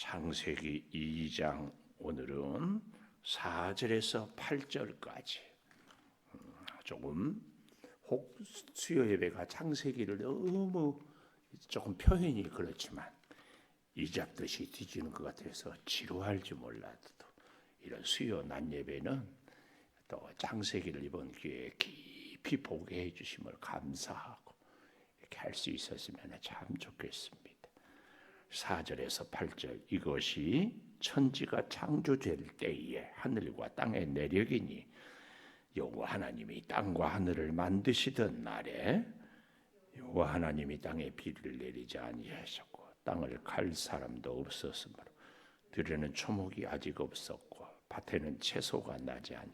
창세기 2장 오늘은 4절에서 8절까지 조금 수요 예배가 창세기를 너무 조금 표현이 그렇지만 이잡듯이 뒤지는 것 같아서 지루할지 몰라도 이런 수요 낮 예배는 또 창세기를 이번 기회에 깊이 보게 해주심을 감사하고 이렇게 할 수 있었으면 참 좋겠습니다. 4절에서 8절 이것이 천지가 창조될 때에 하늘과 땅의 내력이니 여호와 하나님이 땅과 하늘을 만드시던 날에 여호와 하나님이 땅에 비를 내리지 아니하셨고 땅을 칼 사람도 없었으므로 들에는 초목이 아직 없었고 밭에는 채소가 나지 아니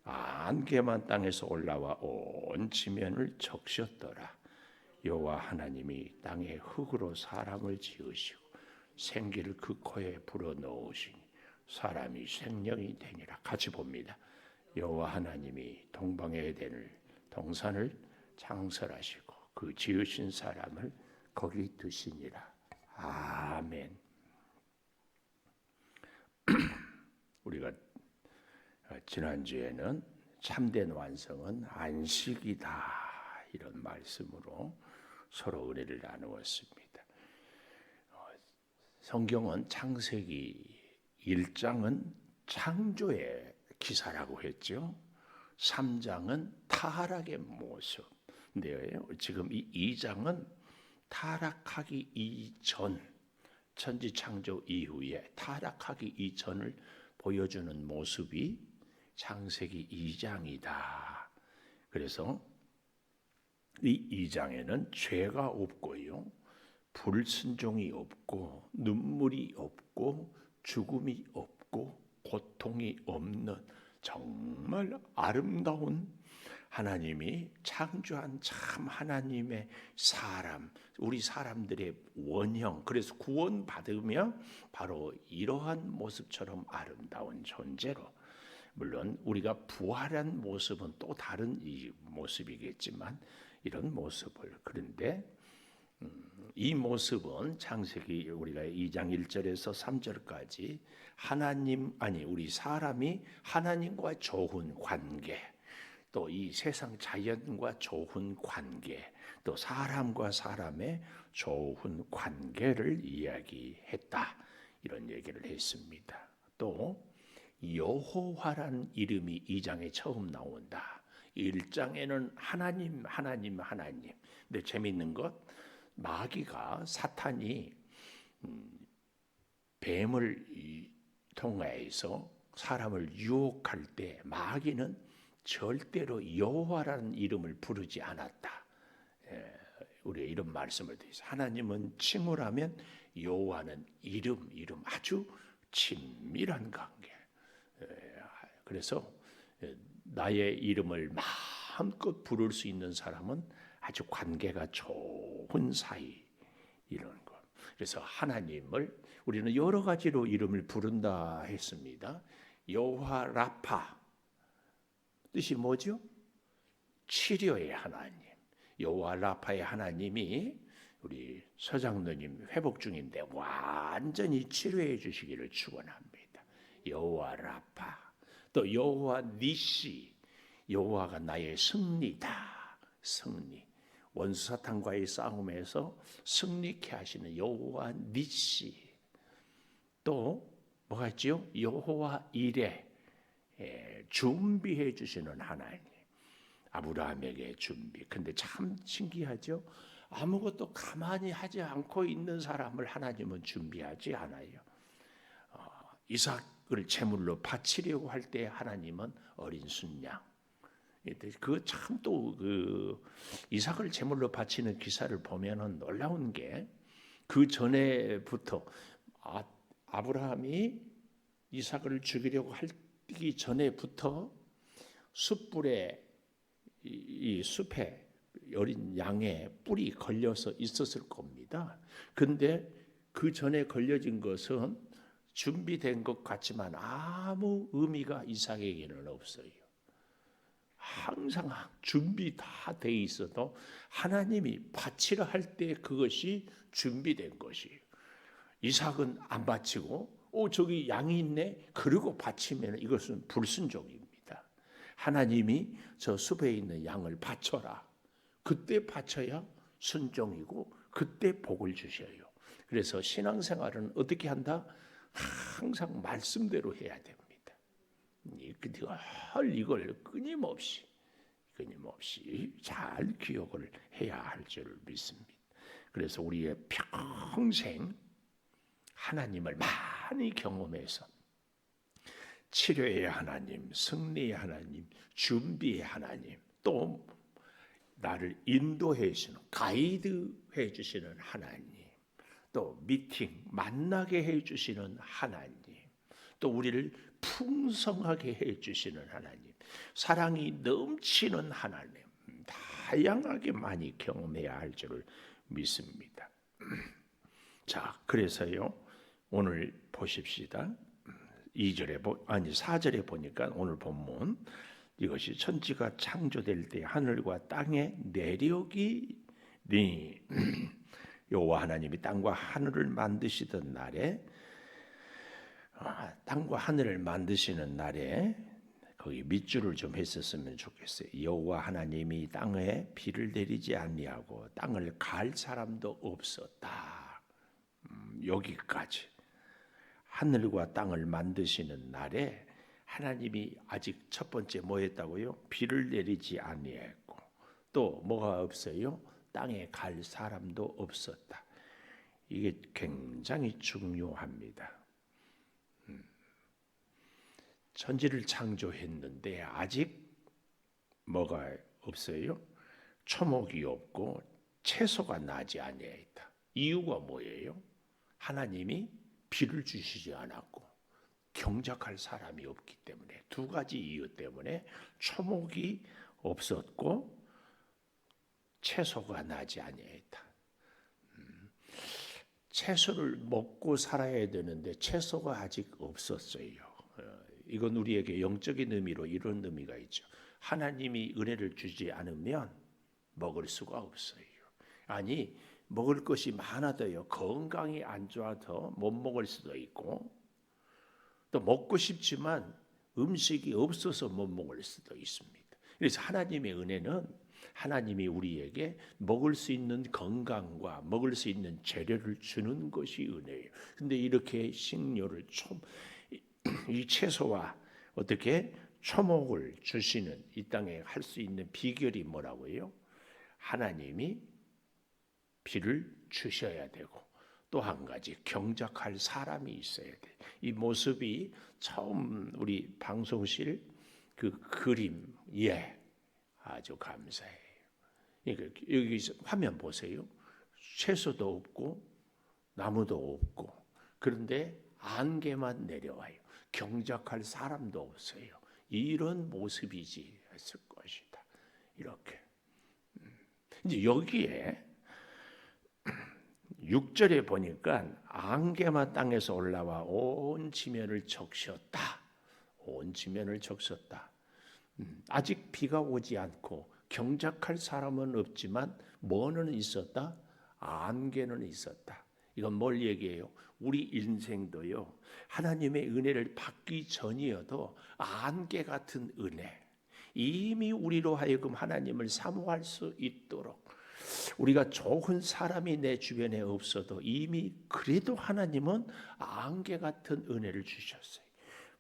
안개만 땅에서 올라와 온 지면을 적셨더라. 여호와 하나님이 땅의 흙으로 사람을 지으시고 생기를 그 코에 불어넣으시니 사람이 생명이 되니라. 같이 봅니다. 여호와 하나님이 동방의 에덴을 동산을 창설하시고 그 지으신 사람을 거기 두시니라. 아멘. 우리가 지난주에는 참된 완성은 안식이다 이런 말씀으로 서로 은혜를 나누었습니다. 성경은 창세기 1장은 창조의 기사라고 했죠. 3장은 타락의 모습. 근데 지금 이 2장은 타락하기 이전, 천지 창조 이후에 타락하기 이전을 보여주는 모습이 창세기 2장이다. 그래서 이 2장에는 죄가 없고요, 불순종이 없고 눈물이 없고 죽음이 없고 고통이 없는 정말 아름다운 하나님이 창조한 참 하나님의 사람, 우리 사람들의 원형, 그래서 구원받으며 바로 이러한 모습처럼 아름다운 존재로, 물론 우리가 부활한 모습은 또 다른 이 모습이겠지만 이런 모습을, 그런데 이 모습은 창세기 우리가 2장 1절에서 3절까지 우리 사람이 하나님과 좋은 관계, 또 이 세상 자연과 좋은 관계, 또 사람과 사람의 좋은 관계를 이야기했다 이런 얘기를 했습니다. 또 여호와라는 이름이 2장에 처음 나온다. 1장에는 하나님. 근데 재미있는 것, 마귀가 사탄이 뱀을 통해서 사람을 유혹할 때 마귀는 절대로 여호와라는 이름을 부르지 않았다. 우리가 이런 말씀을 드리죠. 하나님은 칭호라면 여호와는 이름 아주 친밀한 관계. 그래서 나의 이름을 마음껏 부를 수 있는 사람은 아주 관계가 좋은 사이 이런 것. 그래서 하나님을 우리는 여러 가지로 이름을 부른다 했습니다. 여호와 라파 뜻이 뭐죠? 치료의 하나님. 여호와 라파의 하나님이 우리 서장로님 회복 중인데 완전히 치료해 주시기를 축원합니다. 여호와 라파. 또 여호와 니시. 여호와가 나의 승리다. 승리. 원수 사탄과의 싸움에서 승리케 하시는 여호와 니시. 또 뭐가 있지요? 여호와 이레. 준비해 주시는 하나님. 아브라함에게 준비. 근데 참 신기하죠? 아무것도 가만히 하지 않고 있는 사람을 하나님은 준비하지 않아요. 이삭을 제물로 바치려고 할 때 하나님은 어린 순양. 그 참 또 그 이삭을 제물로 바치는 기사를 보면은 놀라운 게, 그 전에부터 아브라함이 이삭을 죽이려고 하기 전에부터 숯불에 이 숲에 어린 양의 뿔이 걸려서 있었을 겁니다. 근데 그 전에 걸려진 것은 준비된 것 같지만 아무 의미가 이삭에게는 없어요. 항상 준비 다 돼 있어도 하나님이 바치려 할 때 그것이 준비된 것이에요. 이삭은 안 바치고 저기 양이 있네 그러고 바치면 이것은 불순종입니다. 하나님이 저 숲에 있는 양을 바쳐라. 그때 바쳐야 순종이고 그때 복을 주셔요. 그래서 신앙생활은 어떻게 한다? 항상 말씀대로 해야 됩니다. 이걸 끊임없이 잘 기억을 해야 할 줄 믿습니다. 그래서 우리의 평생 하나님을 많이 경험해서 치료의 하나님, 승리의 하나님, 준비의 하나님, 또 나를 인도해 주시는 가이드해 주시는 하나님, 또 미팅 만나게 해 주시는 하나님, 또 우리를 풍성하게 해 주시는 하나님, 사랑이 넘치는 하나님, 다양하게 많이 경험해야 할 줄을 믿습니다. 자, 그래서요 오늘 보십시다. 4절에 보니까 오늘 본문 이것이 천지가 창조될 때 하늘과 땅의 내력이 여호와 하나님이 땅과 하늘을 만드시던 날에 땅과 하늘을 만드시는 날에 거기 밑줄을 좀 했었으면 좋겠어요. 여호와 하나님이 땅에 비를 내리지 아니하고 땅을 갈 사람도 없었다. 여기까지 하늘과 땅을 만드시는 날에 하나님이 아직 첫 번째 뭐 했다고요? 비를 내리지 아니했고 또 뭐가 없어요? 땅에 갈 사람도 없었다. 이게 굉장히 중요합니다. 천지를 창조했는데 아직 뭐가 없어요? 초목이 없고 채소가 나지 아니하였다. 이유가 뭐예요? 하나님이 비를 주시지 않았고 경작할 사람이 없기 때문에 두 가지 이유 때문에 초목이 없었고 채소가 나지 아니하였다. 채소를 먹고 살아야 되는데 채소가 아직 없었어요. 이건 우리에게 영적인 의미로 이런 의미가 있죠. 하나님이 은혜를 주지 않으면 먹을 수가 없어요. 아니 먹을 것이 많아도요 건강이 안 좋아서 못 먹을 수도 있고 또 먹고 싶지만 음식이 없어서 못 먹을 수도 있습니다. 그래서 하나님의 은혜는 하나님이 우리에게 먹을 수 있는 건강과 먹을 수 있는 재료를 주는 것이 은혜예요. 근데 이렇게 식료를 이 채소와 어떻게 초목을 주시는 이 땅에 할 수 있는 비결이 뭐라고요? 하나님이 비를 주셔야 되고 또 한 가지 경작할 사람이 있어야 돼. 이 모습이 처음 우리 방송실 그 그림 아주 감사해요. 여기 화면 보세요. 채소도 없고 나무도 없고 그런데 안개만 내려와요. 경작할 사람도 없어요. 이런 모습이지 했을 것이다. 이렇게 이제 여기에 6절에 보니까 안개만 땅에서 올라와 온 지면을 적셨다. 온 지면을 적셨다. 아직 비가 오지 않고 경작할 사람은 없지만 뭐는 있었다? 안개는 있었다. 이건 뭘 얘기해요? 우리 인생도요. 하나님의 은혜를 받기 전이어도 안개 같은 은혜. 이미 우리로 하여금 하나님을 사모할 수 있도록 우리가 좋은 사람이 내 주변에 없어도 이미 그래도 하나님은 안개 같은 은혜를 주셨어요.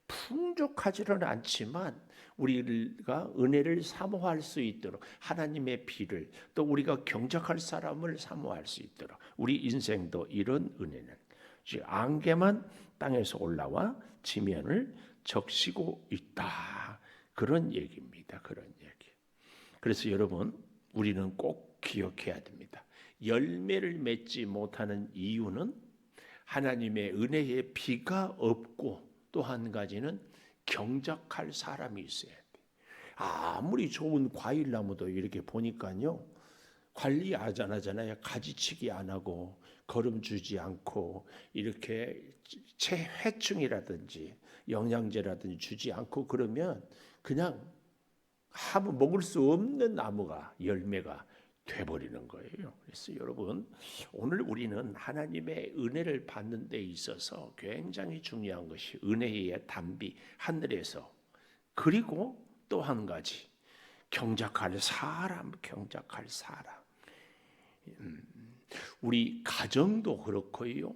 풍족하지는 않지만 우리가 은혜를 사모할 수 있도록 하나님의 비를 또 우리가 경작할 사람을 사모할 수 있도록 우리 인생도 이런 은혜는 즉 안개만 땅에서 올라와 지면을 적시고 있다. 그런 얘기입니다. 그런 얘기. 그래서 여러분 우리는 꼭 기억해야 됩니다. 열매를 맺지 못하는 이유는 하나님의 은혜의 비가 없고 또 한 가지는 경작할 사람이 있어야 돼. 아무리 좋은 과일나무도 이렇게 보니까요. 관리 안 하잖아요. 가지치기 안 하고 거름 주지 않고 이렇게 해충이라든지 영양제라든지 주지 않고 그러면 그냥 아무 먹을 수 없는 나무가 열매가 돼버리는 거예요. 그래서 여러분, 오늘 우리는 하나님의 은혜를 받는 데 있어서 굉장히 중요한 것이 은혜의 단비, 하늘에서. 그리고 또 한 가지, 경작할 사람. 우리 가정도 그렇고요,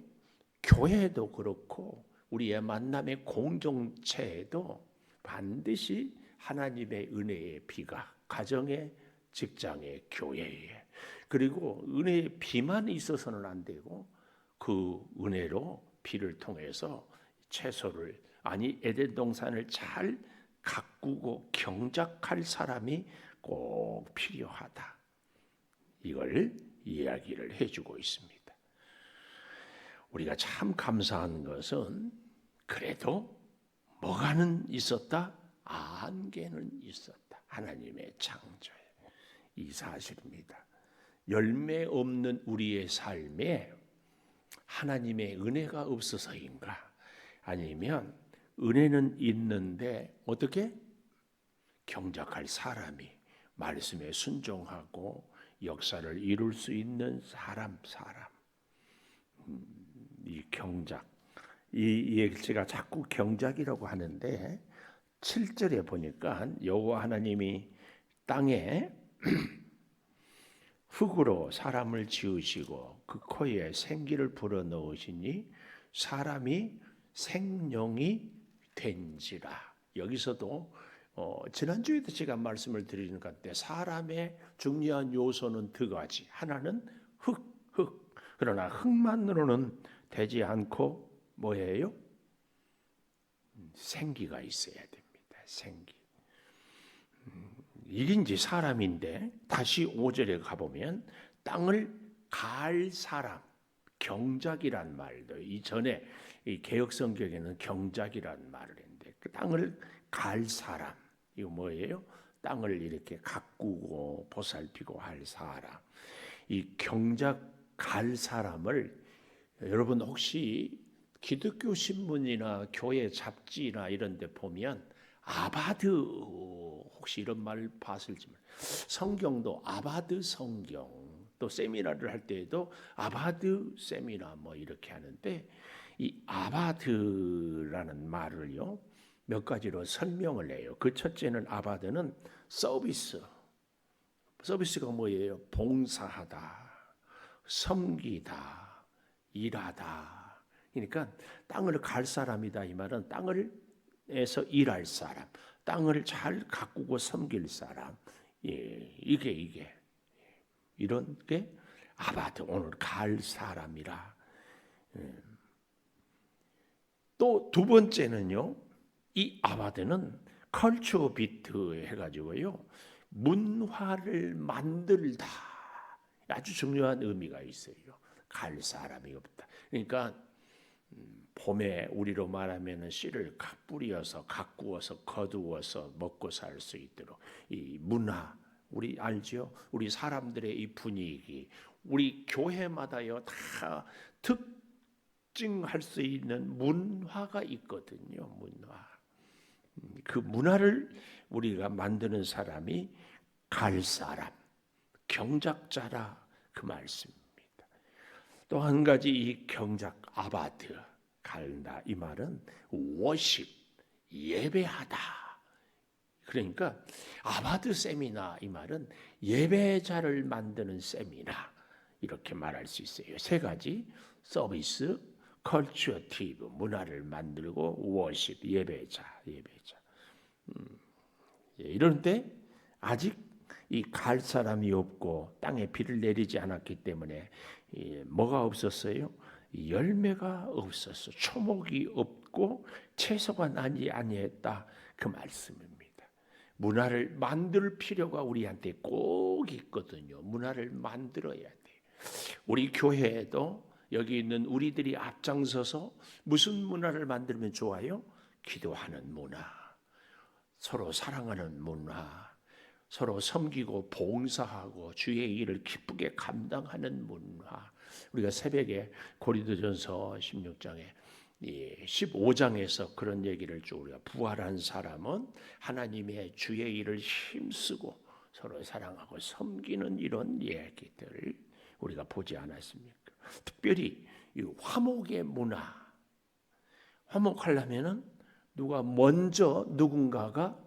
교회도 그렇고, 우리의 만남의 공동체에도 반드시 하나님의 은혜의 비가 가정에, 직장에, 교회에, 그리고 은혜의 비만 있어서는 안 되고 그 은혜로 비를 통해서 채소를, 아니 에덴 동산을 잘 가꾸고 경작할 사람이 꼭 필요하다. 이걸 이야기를 해주고 있습니다. 우리가 참 감사한 것은 그래도 뭐가는 있었다? 안개는 있었다. 하나님의 창조에. 이 사실입니다. 열매 없는 우리의 삶에 하나님의 은혜가 없어서인가? 아니면 은혜는 있는데 어떻게? 경작할 사람이, 말씀에 순종하고 역사를 이룰 수 있는 사람. 이 경작, 이 제가 자꾸 경작이라고 하는데 7절에 보니까 여호와 하나님이 땅에 흙으로 사람을 지으시고 그 코에 생기를 불어넣으시니 사람이 생명이 된지라. 여기서도 지난주에도 제가 말씀을 드리는 것 같은데 사람의 중요한 요소는 두 가지. 하나는 흙. 그러나 흙만으로는 되지 않고 뭐예요? 생기가 있어야 됩니다. 생기. 이게 이제 사람인데 다시 5절에 가보면 땅을 갈 사람, 경작이란 말도 이전에 이 개역 성경에는 경작이란 말을 했는데 그 땅을 갈 사람, 이거 뭐예요? 땅을 이렇게 가꾸고 보살피고 할 사람. 이 경작 갈 사람을 여러분 혹시 기독교 신문이나 교회 잡지나 이런 데 보면 아바드, 혹시 이런 말 봤을지 모르겠어요. 성경도 아바드 성경, 또 세미나를 할 때에도 아바드 세미나 뭐 이렇게 하는데 이 아바드라는 말을요 몇 가지로 설명을 해요. 그 첫째는 아바드는 서비스가 뭐예요? 봉사하다, 섬기다, 일하다. 그러니까 땅을 갈 사람이다 이 말은 땅을에서 일할 사람, 땅을 잘 가꾸고 섬길 사람. 이게 이런 게 아바드, 오늘 갈 사람이라. 또 두 번째는요, 이 아바드는 컬처 비트 해가지고요 문화를 만들다. 아주 중요한 의미가 있어요. 갈 사람이 없다. 그러니까 봄에 우리로 말하면 씨를 뿌려서 가꾸어서 거두어서 먹고 살 수 있도록 이 문화, 우리 알죠? 우리 사람들의 이 분위기, 우리 교회마다요 다 특징할 수 있는 문화가 있거든요. 문화. 그 문화를 우리가 만드는 사람이 갈 사람, 경작자라 그 말씀입니다. 또 한 가지 이 경작 아바드, 갈다 이 말은 워십, 예배하다. 그러니까 아바드 세미나 이 말은 예배자를 만드는 세미나 이렇게 말할 수 있어요. 세 가지: 서비스, 컬처티브, 문화를 만들고, 워십, 예배자. 이런데 아직 이 갈 사람이 없고 땅에 비를 내리지 않았기 때문에 뭐가 없었어요? 열매가 없었어. 초목이 없고 채소가 나지 아니했다 그 말씀입니다. 문화를 만들 필요가 우리한테 꼭 있거든요. 문화를 만들어야 돼요. 우리 교회에도 여기 있는 우리들이 앞장서서 무슨 문화를 만들면 좋아요? 기도하는 문화, 서로 사랑하는 문화, 서로 섬기고 봉사하고 주의 일을 기쁘게 감당하는 문화. 우리가 새벽에 고린도전서 16장에 15장에서 그런 얘기를 쭉 우리가 부활한 사람은 하나님의 주의 일을 힘쓰고 서로 사랑하고 섬기는 이런 이야기들을 우리가 보지 않았습니까? 특별히 이 화목의 문화, 화목하려면은 누군가가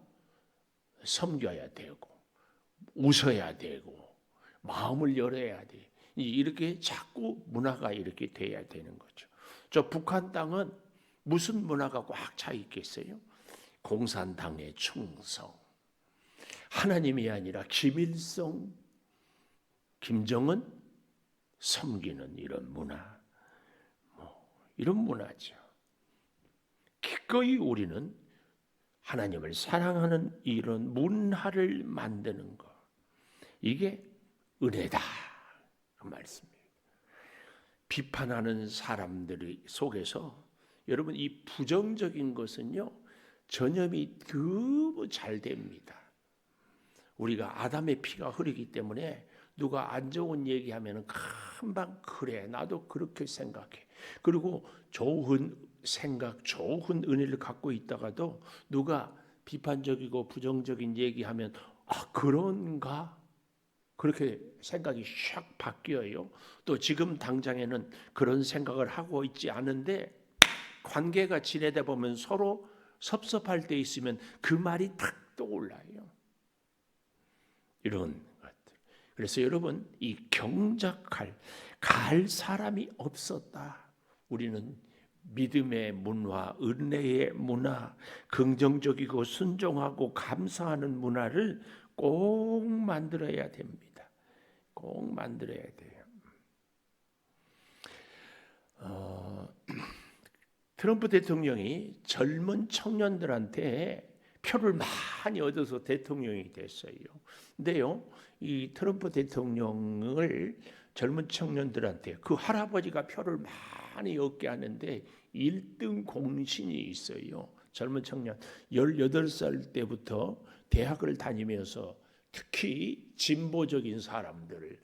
섬겨야 되고 웃어야 되고 마음을 열어야 돼. 이렇게 자꾸 문화가 이렇게 돼야 되는 거죠. 저 북한 땅은 무슨 문화가 꽉 차 있겠어요? 공산당의 충성, 하나님이 아니라 김일성, 김정은 섬기는 이런 문화, 이런 문화죠. 기꺼이 우리는 하나님을 사랑하는 이런 문화를 만드는 것, 이게 은혜다 그 말씀입니다. 비판하는 사람들 속에서 여러분 이 부정적인 것은요 전염이 너무 잘 됩니다. 우리가 아담의 피가 흐르기 때문에 누가 안 좋은 얘기하면 금방 그래 나도 그렇게 생각해. 그리고 좋은 생각, 좋은 은혜를 갖고 있다가도 누가 비판적이고 부정적인 얘기하면 그런가? 그렇게 생각이 샥 바뀌어요. 또 지금 당장에는 그런 생각을 하고 있지 않은데 관계가 지내다 보면 서로 섭섭할 때 있으면 그 말이 탁 떠올라요. 이런 것들. 그래서 여러분 이 갈 사람이 없었다. 우리는 믿음의 문화, 은혜의 문화, 긍정적이고 순종하고 감사하는 문화를 꼭 만들어야 됩니다. 꼭 만들어야 돼요. 트럼프 대통령이 젊은 청년들한테 표를 많이 얻어서 대통령이 됐어요. 근데요, 이 트럼프 대통령을 젊은 청년들한테 그 할아버지가 표를 많이 얻게 하는데 1등 공신이 있어요. 젊은 청년 18살 때부터 대학을 다니면서 특히 진보적인 사람들을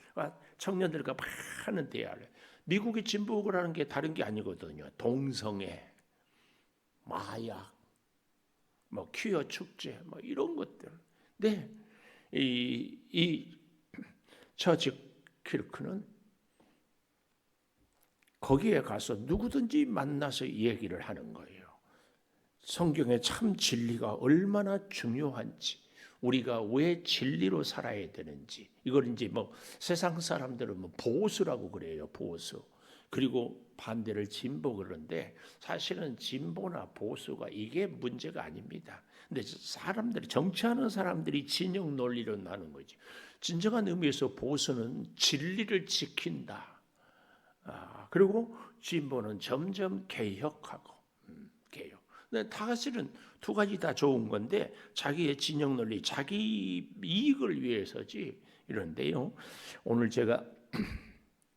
청년들과 많은 대화를 미국의 진보라는 게 다른 게 아니거든요. 동성애, 마약, 퀴어 축제, 이런 것들. 네, 이 처치 키르크는 거기에 가서 누구든지 만나서 얘기를 하는 거예요. 성경의 참 진리가 얼마나 중요한지, 우리가 왜 진리로 살아야 되는지, 이걸 이제 세상 사람들은 보수라고 그래요, 보수. 그리고 반대를 진보 그러는데 사실은 진보나 보수가 이게 문제가 아닙니다. 근데 사람들이 정치하는 사람들이 진영 논리로 나는 거지. 진정한 의미에서 보수는 진리를 지킨다. 그리고 진보는 점점 개혁하고 개혁. 근데 다 사실은 두 가지 다 좋은 건데 자기의 진영 논리, 자기 이익을 위해서지 이런데요. 오늘 제가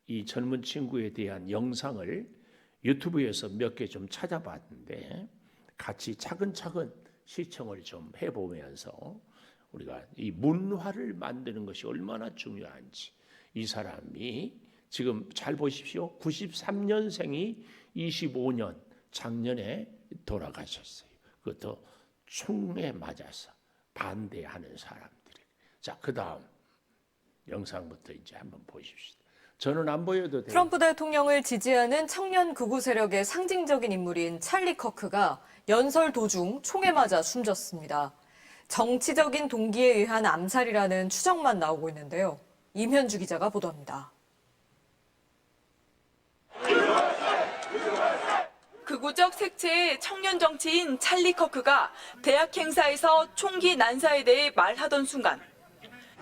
이 젊은 친구에 대한 영상을 유튜브에서 몇 개 좀 찾아봤는데 같이 차근차근 시청을 좀 해보면서 우리가 이 문화를 만드는 것이 얼마나 중요한지, 이 사람이 지금 잘 보십시오. 93년생이 25년 작년에 돌아가셨어요. 그것도 총에 맞아서 반대하는 사람들이. 자, 그 다음 영상부터 이제 한번 보십시오. 저는 안 보여도 돼요. 트럼프 대통령을 지지하는 청년 극우 세력의 상징적인 인물인 찰리 커크가 연설 도중 총에 맞아 숨졌습니다. 정치적인 동기에 의한 암살이라는 추정만 나오고 있는데요. 임현주 기자가 보도합니다. 극우적 색채의 청년 정치인 찰리 커크가 대학 행사에서 총기 난사에 대해 말하던 순간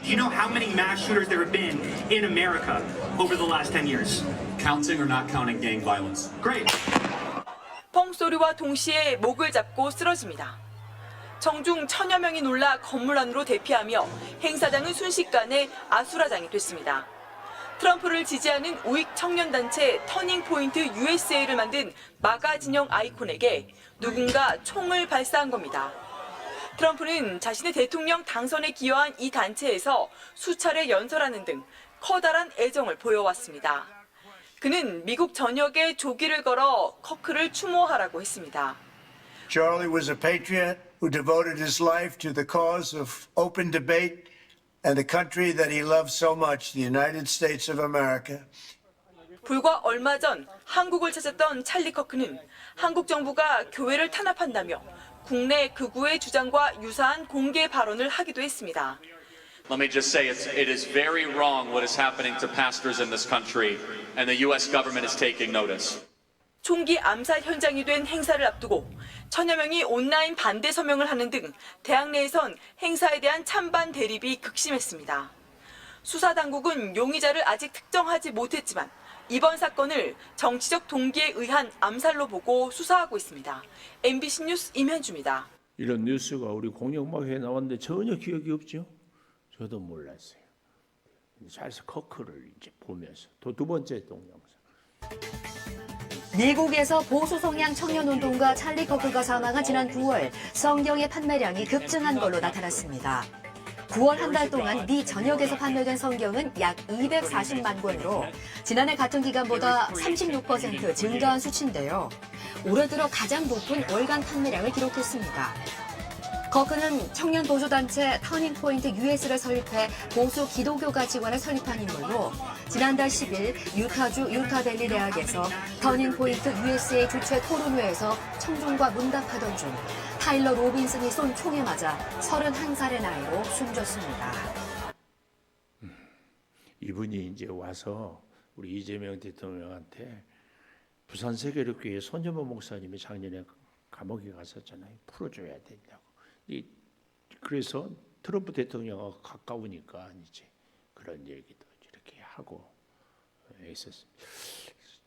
Do you know how many mass shooters there have been in America over the last 10 years? Counting or not counting gang violence? Great. 펑 소리와 동시에 목을 잡고 쓰러집니다. 청중 천여 명이 놀라 건물 안으로 대피하며 행사장은 순식간에 아수라장이 됐습니다. 트럼프를 지지하는 우익 청년단체 터닝포인트 USA를 만든 마가 진영 아이콘에게 누군가 총을 발사한 겁니다. 트럼프는 자신의 대통령 당선에 기여한 이 단체에서 수차례 연설하는 등 커다란 애정을 보여왔습니다. 그는 미국 전역에 조기를 걸어 커크를 추모하라고 했습니다. Charlie was a patriot who devoted his life to the cause of open debate and the country that he loves so much, the United States of America. 불과 얼마 전 한국을 찾았던 찰리 커크는 한국 정부가 교회를 탄압한다며 국내 극우의 주장과 유사한 공개 발언을 하기도 했습니다. Let me just say it is very wrong what is happening to pastors in this country, and the U.S. government is taking notice. 총기 암살 현장이 된 행사를 앞두고 천여 명이 온라인 반대 서명을 하는 등 대학 내에선 행사에 대한 찬반 대립이 극심했습니다. 수사 당국은 용의자를 아직 특정하지 못했지만 이번 사건을 정치적 동기에 의한 암살로 보고 수사하고 있습니다. MBC 뉴스 임현주입니다. 이런 뉴스가 우리 공영방송에 나왔는데 전혀 기억이 없죠. 저도 몰랐어요. 찰스 커크를 이제 보면서 두 번째 동영상. 미국에서 보수 성향 청년 운동가 찰리 커크가 사망한 지난 9월 성경의 판매량이 급증한 걸로 나타났습니다. 9월 한 달 동안 미 전역에서 판매된 성경은 약 240만 권으로 지난해 같은 기간보다 36% 증가한 수치인데요. 올해 들어 가장 높은 월간 판매량을 기록했습니다. 커크는 청년 보수단체 터닝포인트 US를 설립해 보수 기독교 가치관을 설립한 인물로 지난달 10일 유타주 유타밸리 대학에서 터닝포인트 USA 주최 토론회에서 청중과 문답하던 중 타일러 로빈슨이 쏜 총에 맞아 31살의 나이로 숨졌습니다. 이분이 이제 와서 우리 이재명 대통령한테 부산 세계력교회 손여보 목사님이 작년에 감옥에 갔었잖아요. 풀어줘야 된다고. 그래서 트럼프 대통령하고 가까우니까 이제 그런 얘기도 이렇게 하고 있었습니다.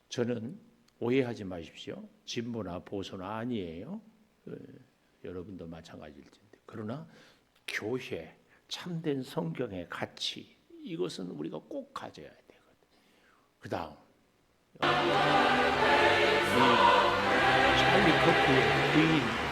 저는 오해하지 마십시오. 진보나 보수나 아니에요. 여러분도 마찬가지일 텐데. 그러나 교회, 참된 성경의 가치 이것은 우리가 꼭 가져야 되거든요. 그 다음 찰리 커크의 부인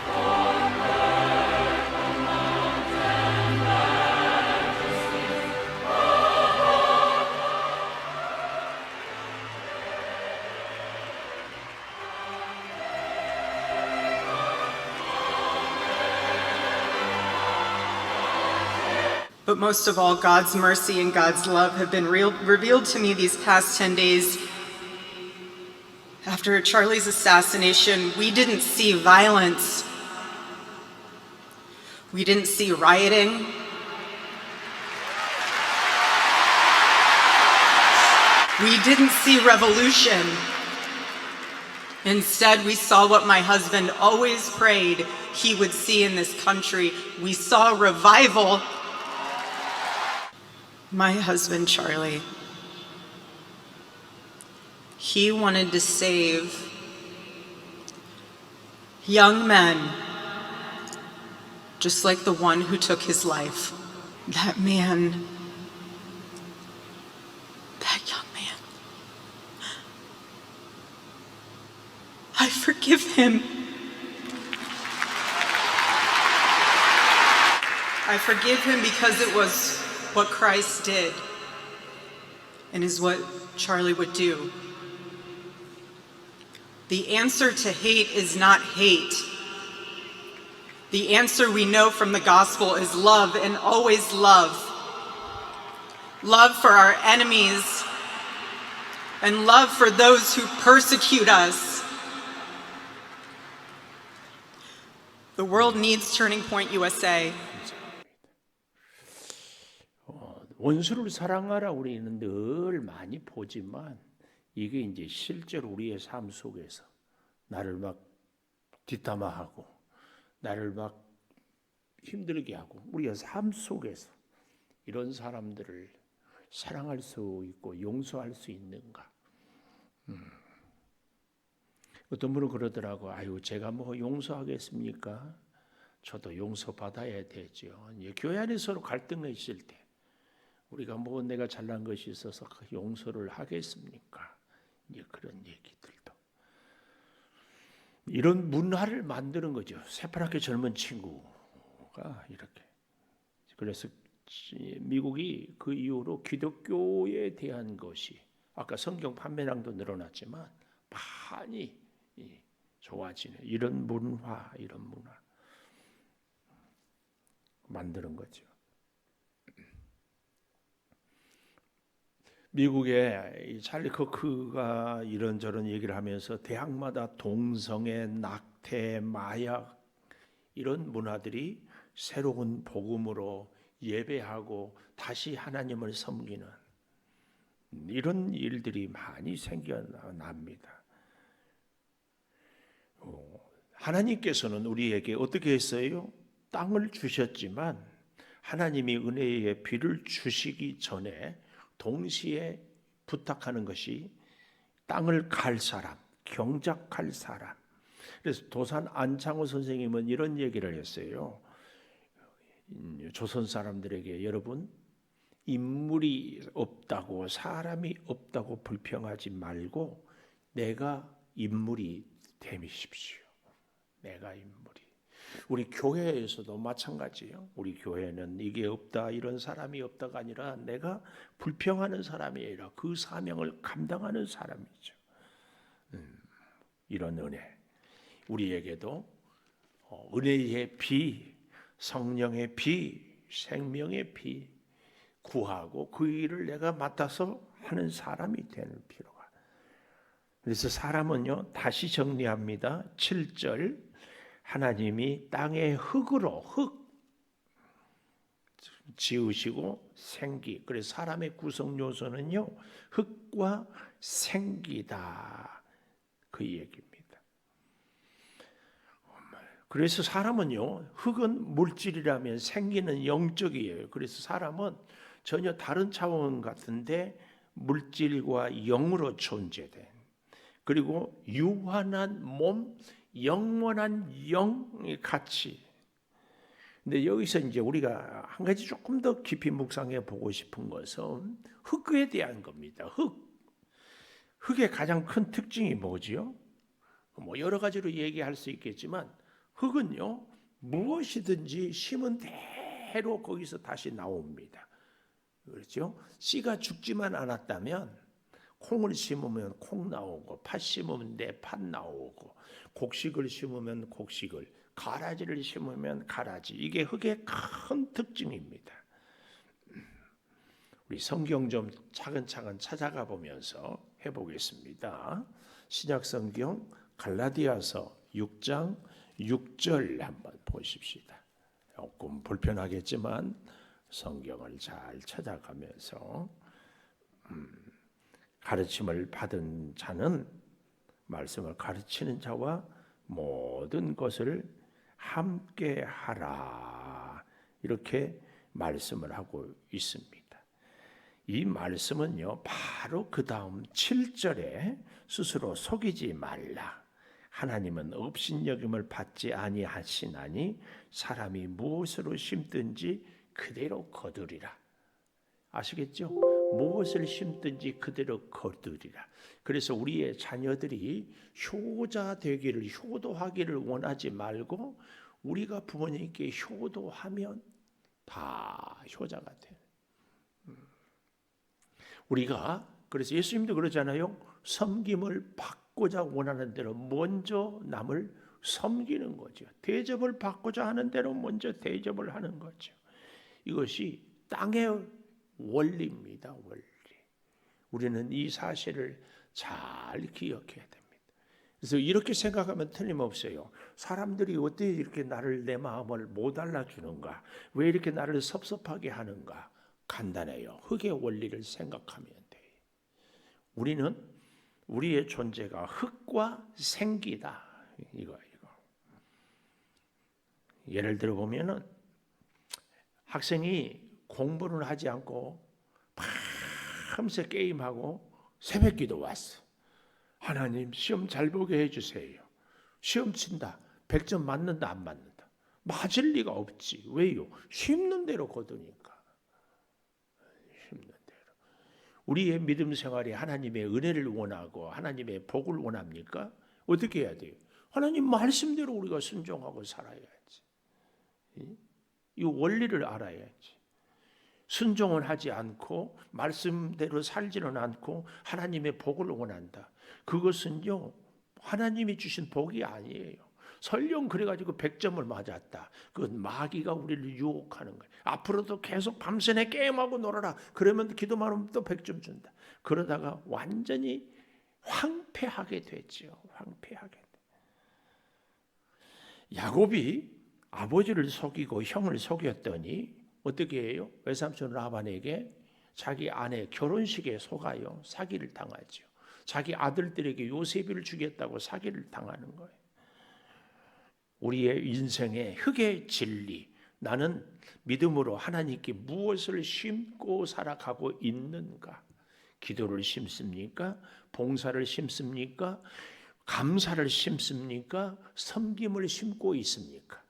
But most of all, God's mercy and God's love have been revealed to me these past 10 days. After Charlie's assassination, we didn't see violence. We didn't see rioting. We didn't see revolution. Instead, we saw what my husband always prayed he would see in this country. We saw revival. My husband, Charlie, he wanted to save young men just like the one who took his life. That man, that young man, I forgive him. I forgive him because it was what Christ did and is what Charlie would do. The answer to hate is not hate. The answer we know from the gospel is love, and always love. Love for our enemies and love for those who persecute us. The world needs Turning Point USA. 원수를 사랑하라 우리는 늘 많이 보지만 이게 이제 실제로 우리의 삶 속에서 나를 막 뒷담화하고 나를 막 힘들게 하고 우리의 삶 속에서 이런 사람들을 사랑할 수 있고 용서할 수 있는가? 어떤 분은 그러더라고. 아유, 제가 뭐 용서하겠습니까? 저도 용서받아야 되죠. 교회 안에 서로 갈등이 있을 때 우리가 뭐 내가 잘난 것이 있어서 그 용서를 하겠습니까? 이제 그런 얘기들도 이런 문화를 만드는 거죠. 새파랗게 젊은 친구가 이렇게. 그래서 미국이 그 이후로 기독교에 대한 것이 아까 성경 판매량도 늘어났지만 많이 좋아지는 이런 문화 만드는 거죠. 미국의 이 찰리 커크가 이런저런 얘기를 하면서 대학마다 동성애, 낙태, 마약 이런 문화들이 새로운 복음으로 예배하고 다시 하나님을 섬기는 이런 일들이 많이 생겨납니다. 하나님께서는 우리에게 어떻게 했어요? 땅을 주셨지만 하나님이 은혜의 비를 주시기 전에 동시에 부탁하는 것이 땅을 갈 사람, 경작할 사람. 그래서 도산 안창호 선생님은 이런 얘기를 했어요. 조선 사람들에게 여러분 인물이 없다고 사람이 없다고 불평하지 말고 내가 인물이 되십시오. 내가 인물이. 우리 교회에서도 마찬가지예요. 우리 교회는 이게 없다 이런 사람이 없다가 아니라 내가 불평하는 사람이 아니라 그 사명을 감당하는 사람이죠. 이런 은혜 우리에게도 은혜의 비, 성령의 비, 생명의 비 구하고 그 일을 내가 맡아서 하는 사람이 되는 필요가. 그래서 사람은요 다시 정리합니다. 7절 하나님이 땅의 흙으로 흙 지으시고 생기. 그래서 사람의 구성 요소는요 흙과 생기다 그 얘기입니다. 그래서 사람은요 흙은 물질이라면 생기는 영적이에요. 그래서 사람은 전혀 다른 차원 같은데 물질과 영으로 존재된 그리고 유한한 몸, 영원한 영의 가치. 근데 여기서 이제 우리가 한 가지 조금 더 깊이 묵상해 보고 싶은 것은 흙에 대한 겁니다. 흙의 가장 큰 특징이 뭐지요? 뭐 여러 가지로 얘기할 수 있겠지만 흙은요 무엇이든지 심은 대로 거기서 다시 나옵니다. 그렇죠? 씨가 죽지만 않았다면 콩을 심으면 콩 나오고 팥 심으면 팥 나오고 곡식을 심으면 곡식을 가라지를 심으면 가라지. 이게 흙의 큰 특징입니다. 우리 성경 좀 차근차근 찾아가 보면서 해보겠습니다. 신약 성경 갈라디아서 6장 6절 한번 보십시다. 조금 불편하겠지만 성경을 잘 찾아가면서 가르침을 받은 자는 말씀을 가르치는 자와 모든 것을 함께 하라. 이렇게 말씀을 하고 있습니다. 이 말씀은요, 바로 그 다음 7절에 스스로 속이지 말라. 하나님은 업신여김을 받지 아니하시나니 사람이 무엇으로 심든지 그대로 거두리라. 아시겠죠? 무엇을 심든지 그대로 거두리라. 그래서 우리의 자녀들이 효자 되기를, 효도하기를 원하지 말고 우리가 부모님께 효도하면 다 효자가 돼. 우리가 그래서 예수님도 그러잖아요. 섬김을 받고자 원하는 대로 먼저 남을 섬기는 거죠. 대접을 받고자 하는 대로 먼저 대접을 하는 거죠. 이것이 땅의 원리입니다. 원리. 우리는 이 사실을 잘 기억해야 됩니다. 그래서 이렇게 생각하면 틀림없어요. 사람들이 어떻게 이렇게 나를 내 마음을 못 알아주는가? 왜 이렇게 나를 섭섭하게 하는가? 간단해요. 흙의 원리를 생각하면 돼요. 우리는 우리의 존재가 흙과 생기다. 이거. 예를 들어 보면은 학생이 공부를 하지 않고 밤새 게임하고 새벽기도 왔어. 하나님 시험 잘 보게 해주세요. 시험 친다. 100점 맞는다 안 맞는다. 맞을 리가 없지. 왜요? 심는 대로 거두니까. 심는 대로. 우리의 믿음 생활이 하나님의 은혜를 원하고 하나님의 복을 원합니까? 어떻게 해야 돼요? 하나님 말씀대로 우리가 순종하고 살아야지. 이 원리를 알아야지. 순종은 하지 않고 말씀대로 살지는 않고 하나님의 복을 원한다. 그것은요 하나님이 주신 복이 아니에요. 설령 그래가지고 100점을 맞았다. 그건 마귀가 우리를 유혹하는 거예요. 앞으로도 계속 밤새내 게임하고 놀아라. 그러면 기도만 하면 또 100점 준다. 그러다가 완전히 황폐하게 됐죠. 황폐하게. 야곱이 아버지를 속이고 형을 속였더니 어떻게 해요? 외삼촌 라반에게 자기 아내 결혼식에 속아요. 사기를 당하죠. 자기 아들들에게 요셉을 주겠다고 사기를 당하는 거예요. 우리의 인생의 흙의 진리, 나는 믿음으로 하나님께 무엇을 심고 살아가고 있는가? 기도를 심습니까? 봉사를 심습니까? 감사를 심습니까? 섬김을 심고 있습니까?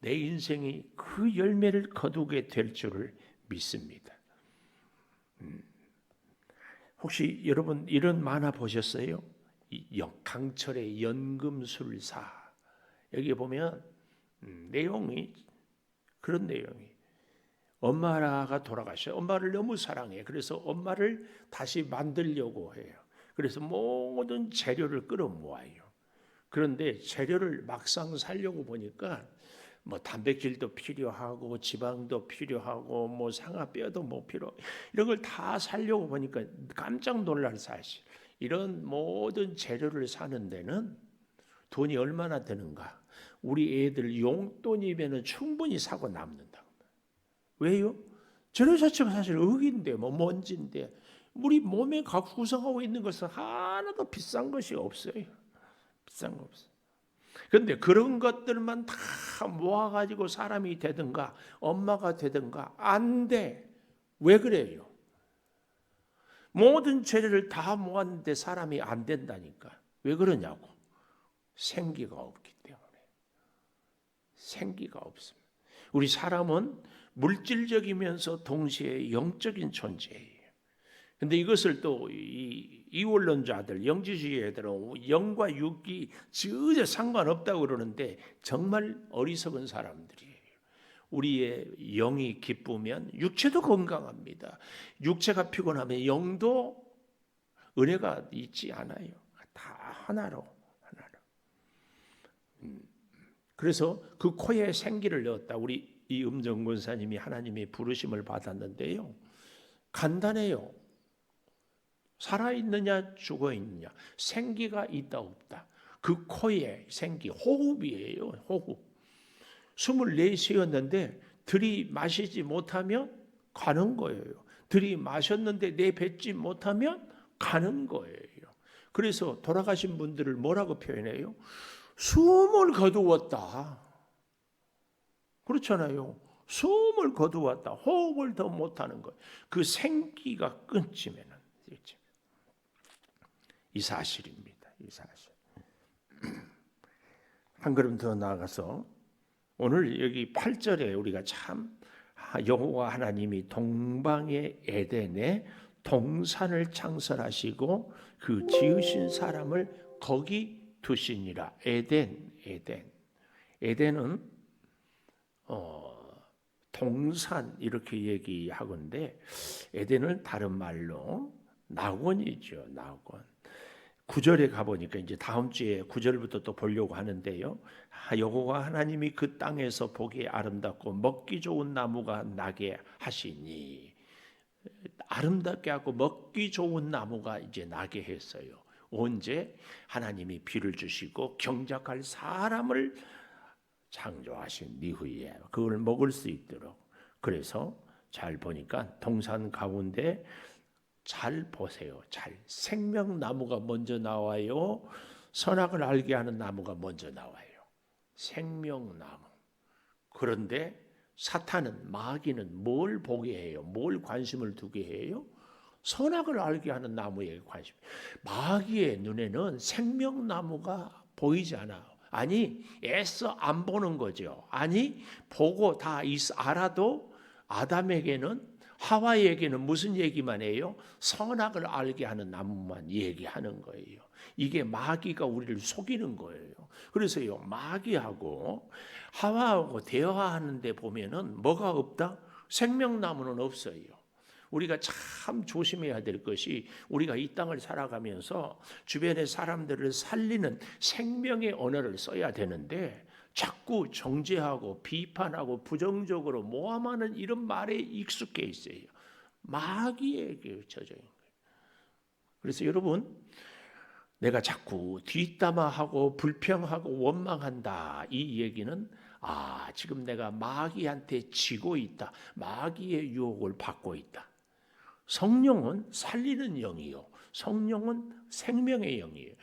내 인생이 그 열매를 거두게 될 줄을 믿습니다. 혹시 여러분 이런 만화 보셨어요? 강철의 연금술사. 여기 보면 내용이 그런 내용이 엄마가 돌아가셔요. 엄마를 너무 사랑해. 그래서 엄마를 다시 만들려고 해요. 그래서 모든 재료를 끌어모아요. 그런데 재료를 막상 살려고 보니까 뭐 단백질도 필요하고 지방도 필요하고 뭐 상아뼈도 뭐 이런 걸 다 살려고 보니까 깜짝 놀랄 사실. 이런 모든 재료를 사는 데는 돈이 얼마나 드는가? 우리 애들 용돈이면은 충분히 사고 남는다. 왜요? 재료 자체가 사실 흙인데 뭐 먼지인데 우리 몸에 구성하고 있는 것은 하나도 비싼 것이 없어요. 비싼 거 없어요. 그런데 그런 것들만 다 모아가지고 사람이 되든가 엄마가 되든가 안 돼. 왜 그래요? 모든 재료를 다 모았는데 사람이 안 된다니까. 왜 그러냐고. 생기가 없기 때문에. 생기가 없습니다. 우리 사람은 물질적이면서 동시에 영적인 존재예요. 근데 이것을 또 이원론자들, 영지주의자들은 영과 육이 전혀 상관없다고 그러는데 정말 어리석은 사람들이에요. 우리의 영이 기쁘면 육체도 건강합니다. 육체가 피곤하면 영도 은혜가 있지 않아요. 다 하나로. 그래서 그 코에 생기를 넣었다. 우리 이음정 권사님이 하나님의 부르심을 받았는데요. 간단해요. 살아있느냐 죽어있느냐. 생기가 있다 없다. 그 코에 생기, 호흡이에요. 호흡. 숨을 내쉬었는데 들이마시지 못하면 가는 거예요. 들이마셨는데 내뱉지 못하면 가는 거예요. 그래서 돌아가신 분들을 뭐라고 표현해요? 숨을 거두었다. 그렇잖아요. 숨을 거두었다. 호흡을 더 못하는 거예요. 그 생기가 끊지면은 이 사실입니다. 이 사실. 한 걸음 더 나아가서 오늘 여기 8절에 우리가 참 여호와 하나님이 동방의 에덴에 동산을 창설하시고 그 지으신 사람을 거기 두시니라. 에덴은 동산 이렇게 얘기하건데 에덴은 다른 말로 낙원이죠. 낙원. 9절에 가보니까 이제 다음 주에 9절부터 또 보려고 하는데요. 여호와 하나님이 그 땅에서 보기에 아름답고 먹기 좋은 나무가 나게 하시니, 아름답게 하고 먹기 좋은 나무가 이제 나게 했어요. 언제? 하나님이 비를 주시고 경작할 사람을 창조하신 이후에 그걸 먹을 수 있도록. 그래서 잘 보니까 동산 가운데 잘 보세요. 잘 생명나무가 먼저 나와요. 선악을 알게 하는 나무가 먼저 나와요. 생명나무. 그런데 사탄은, 마귀는 뭘 보게 해요? 뭘 관심을 두게 해요? 선악을 알게 하는 나무에 관심. 마귀의 눈에는 생명나무가 보이지 않아요. 아니, 애써 안 보는 거죠. 아니, 보고 다 알아도 아담에게는, 하와에게는 무슨 얘기만 해요? 선악을 알게 하는 나무만 얘기하는 거예요. 이게 마귀가 우리를 속이는 거예요. 그래서요, 마귀하고 하와하고 대화하는데 보면은 뭐가 없다? 생명나무는 없어요. 우리가 참 조심해야 될 것이, 우리가 이 땅을 살아가면서 주변의 사람들을 살리는 생명의 언어를 써야 되는데 자꾸 정죄하고 비판하고 부정적으로 모함하는 이런 말에 익숙해 있어요. 마귀에게 젖어 있는 거예요. 그래서 여러분, 내가 자꾸 뒷담화하고 불평하고 원망한다, 이 얘기는 지금 내가 마귀한테 지고 있다, 마귀의 유혹을 받고 있다. 성령은 살리는 영이요, 성령은 생명의 영이에요.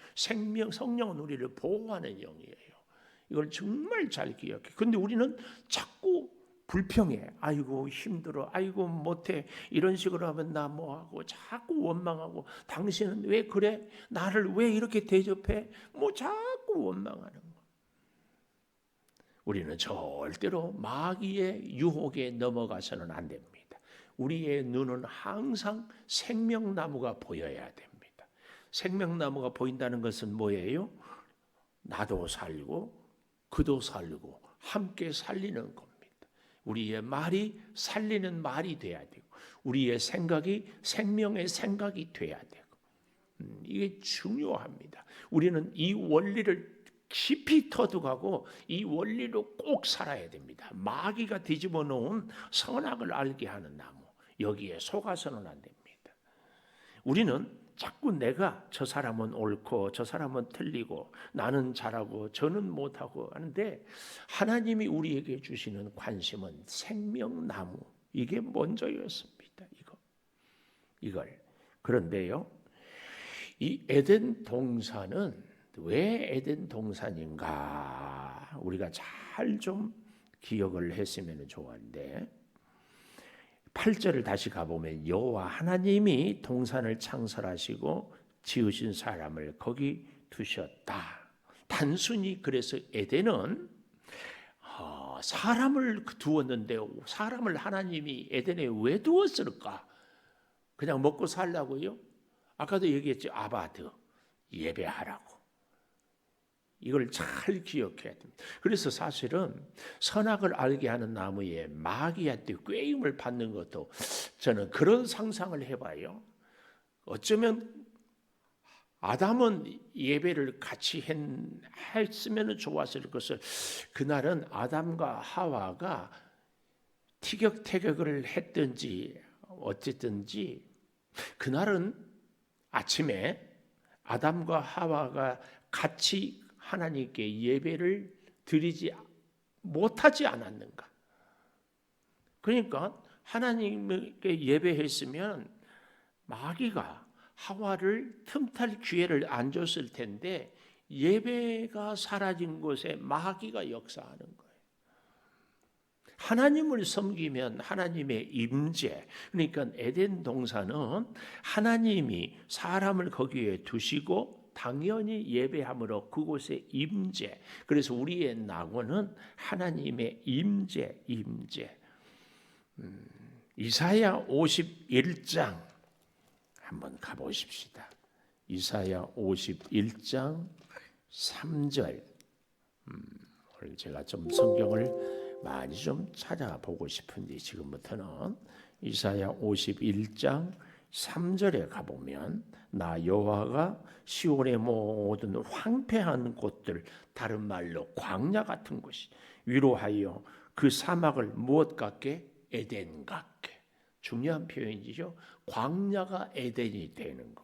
성령은 우리를 보호하는 영이에요. 이걸 정말 잘 기억해. 근데 우리는 자꾸 불평해. 아이고 힘들어, 아이고 못해, 이런 식으로 하면 나 뭐하고, 자꾸 원망하고, 당신은 왜 그래, 나를 왜 이렇게 대접해, 뭐 자꾸 원망하는 거. 우리는 절대로 마귀의 유혹에 넘어가서는 안 됩니다. 우리의 눈은 항상 생명나무가 보여야 됩니다. 생명나무가 보인다는 것은 뭐예요? 나도 살고 그도 살고 함께 살리는 겁니다. 우리의 말이 살리는 말이 돼야 되고, 우리의 생각이 생명의 생각이 돼야 되고, 이게 중요합니다. 우리는 이 원리를 깊이 터득하고 이 원리로 꼭 살아야 됩니다. 마귀가 뒤집어 놓은 선악을 알게 하는 나무, 여기에 속아서는 안 됩니다. 우리는 자꾸 내가 저 사람은 옳고 저 사람은 틀리고 나는 잘하고 저는 못하고 하는데, 하나님이 우리에게 주시는 관심은 생명나무, 이게 먼저였습니다. 이걸. 그런데요, 이 에덴 동산은 왜 에덴 동산인가, 우리가 잘 좀 기억을 했으면 좋은데, 8절을 다시 가보면 여호와 하나님이 동산을 창설하시고 지으신 사람을 거기 두셨다. 단순히 그래서 에덴은 사람을 두었는데, 사람을 하나님이 에덴에 왜 두었을까? 그냥 먹고 살라고요? 아까도 얘기했죠. 아바드, 예배하라고. 이걸 잘 기억해야 됩니다. 그래서 사실은 선악을 알게 하는 나무에 마귀한테 꾀임을 받는 것도, 저는 그런 상상을 해봐요. 어쩌면 아담은 예배를 같이 했으면 좋았을 것을, 그날은 아담과 하와가 티격태격을 했든지 어쨌든지, 그날은 아침에 아담과 하와가 같이 하나님께 예배를 드리지 못하지 않았는가? 그러니까 하나님께 예배했으면 마귀가 하와를 틈탈 기회를 안 줬을 텐데, 예배가 사라진 곳에 마귀가 역사하는 거예요. 하나님을 섬기면 하나님의 임재, 그러니까 에덴 동산은 하나님이 사람을 거기에 두시고 당연히 예배함으로 그곳에 임재, 그래서 우리의 낙원은 하나님의 임재. 이사야 51장 한번 가보십시다. 이사야 51장 3절. 오늘 제가 좀 성경을 많이 좀 찾아보고 싶은데, 지금부터는 이사야 51장 3절에 가보면, 나 여호와가 시온의 모든 황폐한 곳들, 다른 말로 광야 같은 곳이 위로하여 그 사막을 무엇 같게? 에덴 같게. 중요한 표현이죠. 광야가 에덴이 되는 것.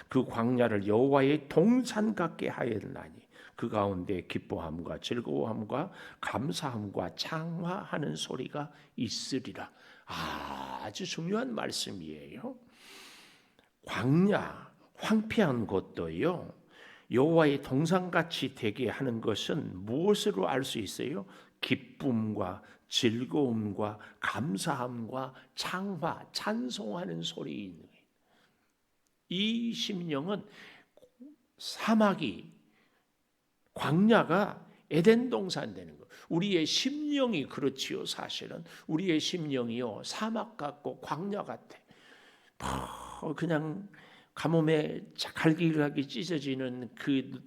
그 광야를 여호와의 동산 같게 하였나니 그 가운데 기뻐함과 즐거움과 감사함과 창화하는 소리가 있으리라. 아주 중요한 말씀이에요. 광야, 황폐한 곳도요, 여호와의 동산같이 되게 하는 것은 무엇으로 알 수 있어요? 기쁨과 즐거움과 감사함과 창화, 찬송하는 소리 있는 거예요. 이 심령은 사막이, 광야가 에덴 동산 되는 거. 우리의 심령이 그렇지요. 사실은 우리의 심령이요, 사막 같고 광야 같아. 그냥 가뭄에 갈기갈기 찢어지는 그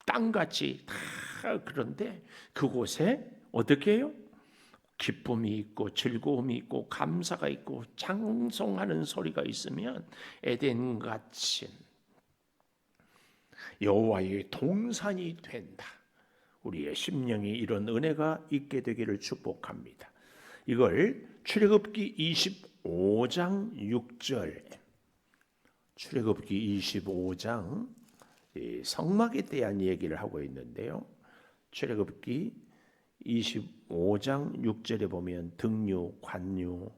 땅같이 다. 그런데 그곳에 어떻게 해요? 기쁨이 있고 즐거움이 있고 감사가 있고 찬송하는 소리가 있으면 에덴 같은 여호와의 동산이 된다. 우리의 심령이 이런 은혜가 있게 되기를 축복합니다. 이걸 출애굽기 25장 6절, 출애굽기 25장 성막에 대한 얘기를 하고 있는데요. 출애굽기 25장 6절에 보면 등류, 관유,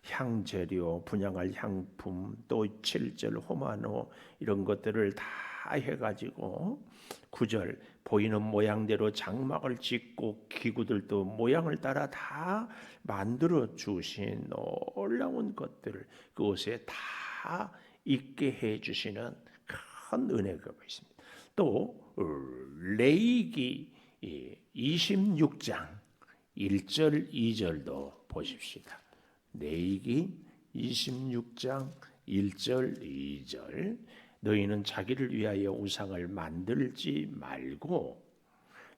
향재료, 분향할 향품, 또 7절 호마노 이런 것들을 다 해가지고 9절 보이는 모양대로 장막을 짓고 기구들도 모양을 따라 다 만들어 주신 놀라운 것들을 그곳에 다 있게 해 주시는 큰 은혜가 있습니다. 또 레위기 26장 1절 2절도 보십시다. 레위기 26장 1절 2절 너희는 자기를 위하여 우상을 만들지 말고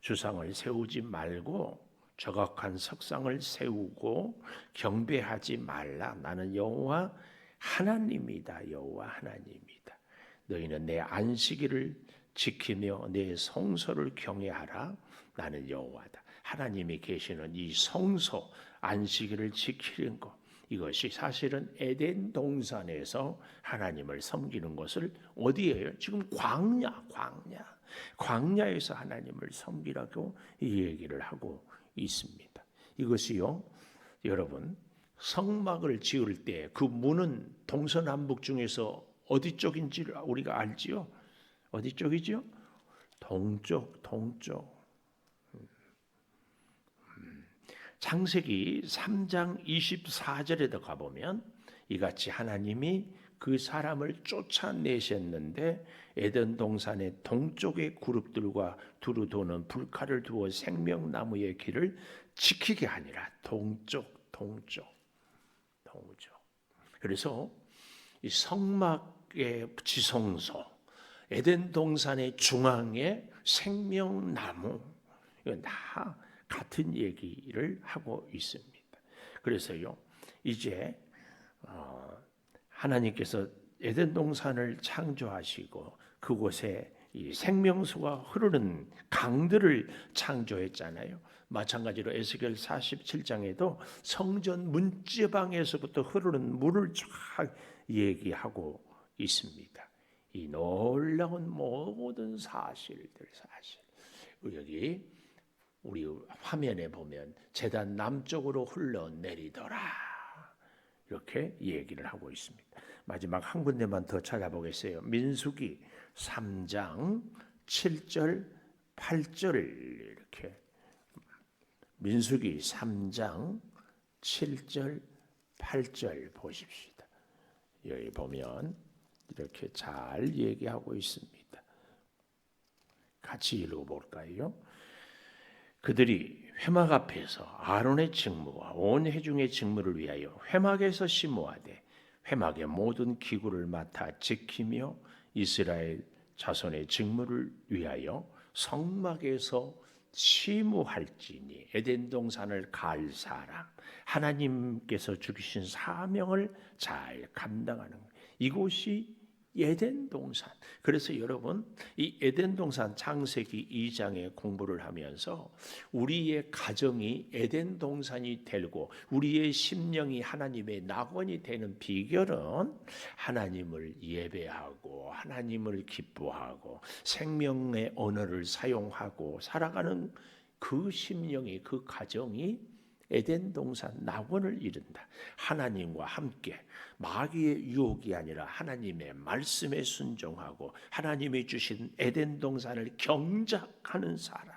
주상을 세우지 말고 저각한 석상을 세우고 경배하지 말라. 나는 여호와 하나님이다. 여호와 하나님이다. 너희는 내 안식일을 지키며 내 성소를 경외하라. 나는 여호와다. 하나님이 계시는 이 성소 안식일을 지키는 것, 이것이 사실은 에덴 동산에서 하나님을 섬기는 것을 어디에요? 지금 광야에서 하나님을 섬기라고 이 얘기를 하고 있습니다. 이것이요, 여러분, 성막을 지을 때 그 문은 동서남북 중에서 어디 쪽인지 우리가 알지요? 어디 쪽이죠? 동쪽. 창세기 3장 24절에도 가보면 이같이 하나님이 그 사람을 쫓아내셨는데 에덴 동산의 동쪽의 그룹들과 두루 도는 불칼을 두어 생명나무의 길을 지키게 하니라. 동쪽. 그래서 이 성막의 지성소 에덴 동산의 중앙에 생명나무, 이건 다 같은 얘기를 하고 있습니다. 그래서요, 이제 하나님께서 에덴 동산을 창조하시고 그곳에 이 생명수가 흐르는 강들을 창조했잖아요. 마찬가지로 에스겔 47장에도 성전 문지방에서부터 흐르는 물을 쫙 얘기하고 있습니다. 이 놀라운 모든 사실 여기 우리 화면에 보면 제단 남쪽으로 흘러내리더라 이렇게 얘기를 하고 있습니다. 마지막 한 군데만 더 찾아보겠어요. 민수기 3장 7절 8절 이렇게 민수기 3장 7절 8절 보십시다. 여기 보면 이렇게 잘 얘기하고 있습니다. 같이 읽어볼까요? 그들이 회막 앞에서 아론의 직무와 온 회중의 직무를 위하여 회막에서 심호하되 회막의 모든 기구를 맡아 지키며 이스라엘 자손의 직무를 위하여 성막에서 심호할지니 에덴 동산을 갈 사람, 하나님께서 주신 사명을 잘 감당하는 것. 이곳이 에덴 동산. 그래서 여러분, 이 에덴 동산 창세기 2장의 공부를 하면서 우리의 가정이 에덴 동산이 되고 우리의 심령이 하나님의 낙원이 되는 비결은 하나님을 예배하고 하나님을 기뻐하고 생명의 언어를 사용하고 살아가는 그 심령이, 그 가정이 에덴 동산 낙원을 이룬다. 하나님과 함께 마귀의 유혹이 아니라 하나님의 말씀에 순종하고 하나님이 주신 에덴 동산을 경작하는 사람,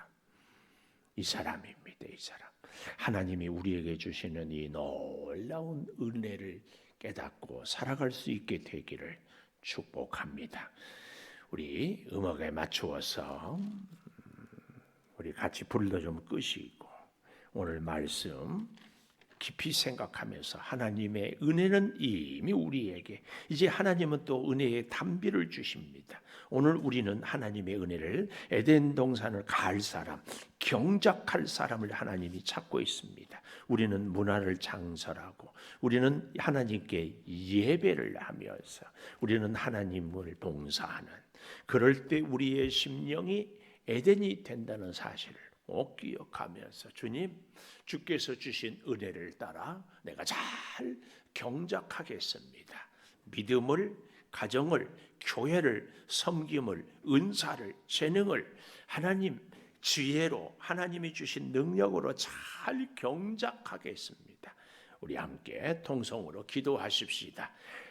이 사람입니다. 이 사람. 하나님이 우리에게 주시는 이 놀라운 은혜를 깨닫고 살아갈 수 있게 되기를 축복합니다. 우리 음악에 맞추어서 우리 같이 불도 좀 끄시고 오늘 말씀 깊이 생각하면서 하나님의 은혜는 이미 우리에게, 이제 하나님은 또 은혜의 담비를 주십니다. 오늘 우리는 하나님의 은혜를 에덴 동산을 갈 사람, 경작할 사람을 하나님이 찾고 있습니다. 우리는 문화를 창설하고 우리는 하나님께 예배를 하면서 우리는 하나님을 봉사하는, 그럴 때 우리의 심령이 에덴이 된다는 사실을 꼭 기억하면서 주님, 주께서 주신 은혜를 따라 내가 잘 경작하겠습니다. 믿음을 가정을, 교회를, 섬김을, 은사를, 재능을 하나님 지혜로 하나님이 주신 능력으로 잘 경작하겠습니다. 우리 함께 통성으로 기도하십시다.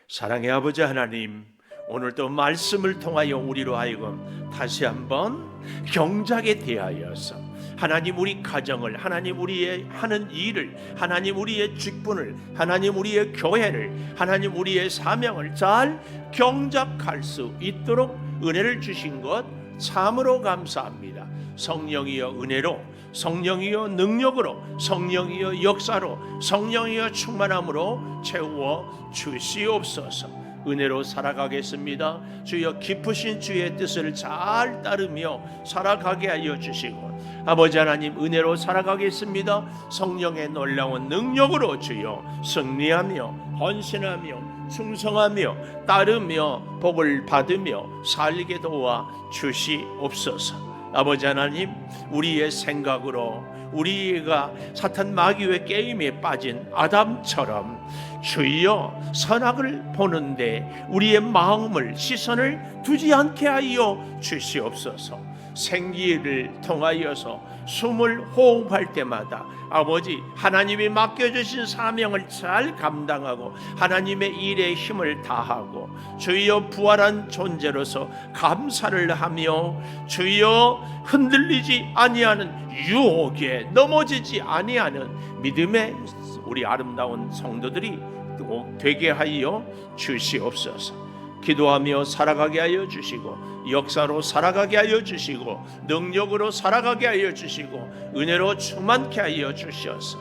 사랑의 아버지 하나님, 오늘도 말씀을 통하여 우리로 하여금 다시 한번 경작에 대하여서 하나님 우리 가정을, 하나님 우리의 하는 일을, 하나님 우리의 직분을, 하나님 우리의 교회를, 하나님 우리의 사명을 잘 경작할 수 있도록 은혜를 주신 것 참으로 감사합니다. 성령이여 은혜로, 성령이여 능력으로, 성령이여 역사로, 성령이여 충만함으로 채워 주시옵소서. 은혜로 살아가겠습니다. 주여 깊으신 주의 뜻을 잘 따르며 살아가게 하여 주시고, 아버지 하나님 은혜로 살아가겠습니다. 성령의 놀라운 능력으로 주여 승리하며 헌신하며 충성하며 따르며 복을 받으며 살게 도와 주시옵소서. 아버지 하나님, 우리의 생각으로 우리가 사탄 마귀의 게임에 빠진 아담처럼 주여 선악을 보는데 우리의 마음을, 시선을 두지 않게 하여 주시옵소서. 생기를 통하여서 숨을 호흡할 때마다 아버지 하나님이 맡겨주신 사명을 잘 감당하고 하나님의 일에 힘을 다하고 주여 부활한 존재로서 감사를 하며 주여 흔들리지 아니하는 유혹에 넘어지지 아니하는 믿음의 우리 아름다운 성도들이 꼭 되게 하여 주시옵소서. 기도하며 살아가게 하여 주시고, 역사로 살아가게 하여 주시고, 능력으로 살아가게 하여 주시고, 은혜로 충만케 하여 주시옵소서.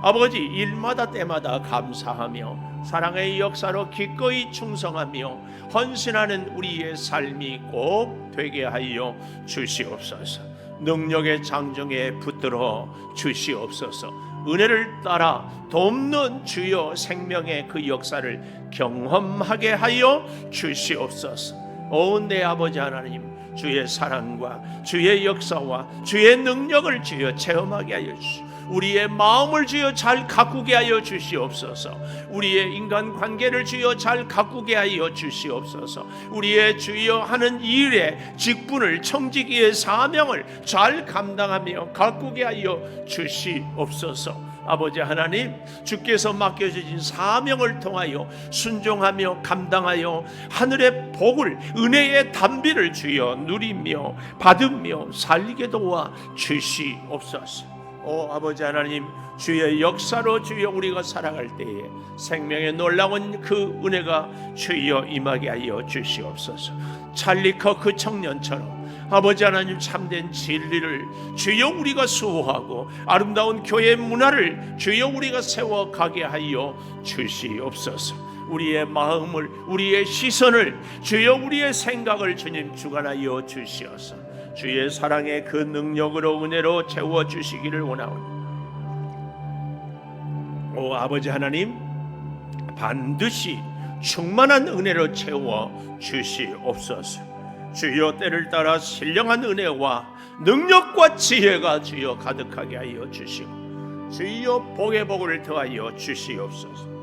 아버지, 일마다 때마다 감사하며 사랑의 역사로 기꺼이 충성하며 헌신하는 우리의 삶이 꼭 되게 하여 주시옵소서. 능력의 장정에 붙들어 주시옵소서. 은혜를 따라 돕는 주여 생명의 그 역사를 경험하게 하여 주시옵소서. 오 내 아버지 하나님, 주의 사랑과 주의 역사와 주의 능력을 주여 체험하게 하여 주시옵소서. 우리의 마음을 주여 잘 가꾸게 하여 주시옵소서. 우리의 인간관계를 주여 잘 가꾸게 하여 주시옵소서. 우리의 주여 하는 일에 직분을, 청지기의 사명을 잘 감당하며 가꾸게 하여 주시옵소서. 아버지 하나님, 주께서 맡겨주신 사명을 통하여 순종하며 감당하여 하늘의 복을, 은혜의 단비를 주여 누리며 받으며 살게 도와 주시옵소서. 오 아버지 하나님, 주의 역사로 주여 우리가 살아갈 때에 생명의 놀라운 그 은혜가 주여 임하게 하여 주시옵소서. 찰리 커크 청년처럼 아버지 하나님 참된 진리를 주여 우리가 수호하고 아름다운 교회 문화를 주여 우리가 세워가게 하여 주시옵소서. 우리의 마음을, 우리의 시선을, 주여 우리의 생각을 주님 주관하여 주시옵소서. 주의 사랑의 그 능력으로 은혜로 채워주시기를 원하오니, 오 아버지 하나님, 반드시 충만한 은혜로 채워주시옵소서. 주여 때를 따라 신령한 은혜와 능력과 지혜가 주여 가득하게 하여 주시고 주여 복의 복을 더하여 주시옵소서.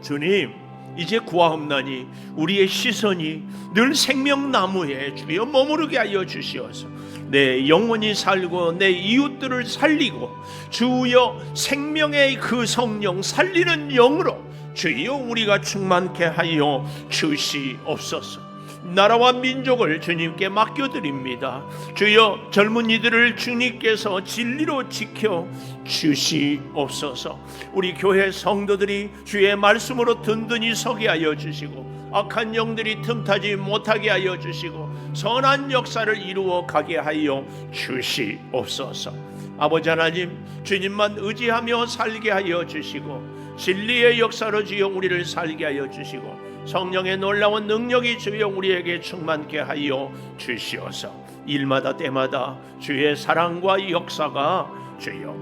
주님, 이제 구하옵나니 우리의 시선이 늘 생명나무에 주여 머무르게 하여 주시옵소서. 내 영혼이 살고 내 이웃들을 살리고 주여 생명의 그 성령 살리는 영으로 주여 우리가 충만케 하여 주시옵소서. 나라와 민족을 주님께 맡겨드립니다. 주여 젊은이들을 주님께서 진리로 지켜 주시옵소서. 우리 교회 성도들이 주의 말씀으로 든든히 서게 하여 주시고 악한 영들이 틈타지 못하게 하여 주시고 선한 역사를 이루어 가게 하여 주시옵소서. 아버지 하나님, 주님만 의지하며 살게 하여 주시고 진리의 역사로 주여 우리를 살게 하여 주시고 성령의 놀라운 능력이 주여 우리에게 충만케 하여 주시옵소서. 일마다 때마다 주의 사랑과 역사가 주여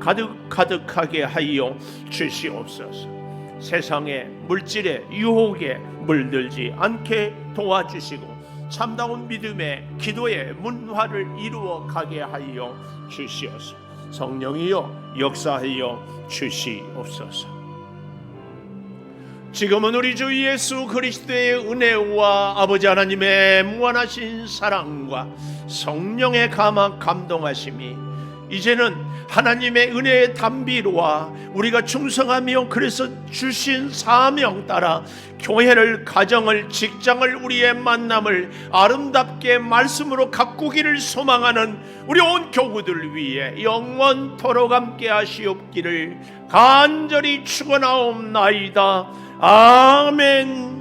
가득하게 하여 주시옵소서. 세상의 물질의 유혹에 물들지 않게 도와주시고 참다운 믿음의 기도의 문화를 이루어 가게 하여 주시옵소서. 성령이여 역사하여 주시옵소서. 지금은 우리 주 예수 그리스도의 은혜와 아버지 하나님의 무한하신 사랑과 성령의 감동하심이 이제는 하나님의 은혜의 담비로와 우리가 충성하며 그래서 주신 사명 따라 교회를, 가정을, 직장을, 우리의 만남을 아름답게 말씀으로 가꾸기를 소망하는 우리 온 교우들 위해 영원토록 함께 하시옵기를 간절히 축원하옵나이다. 아멘.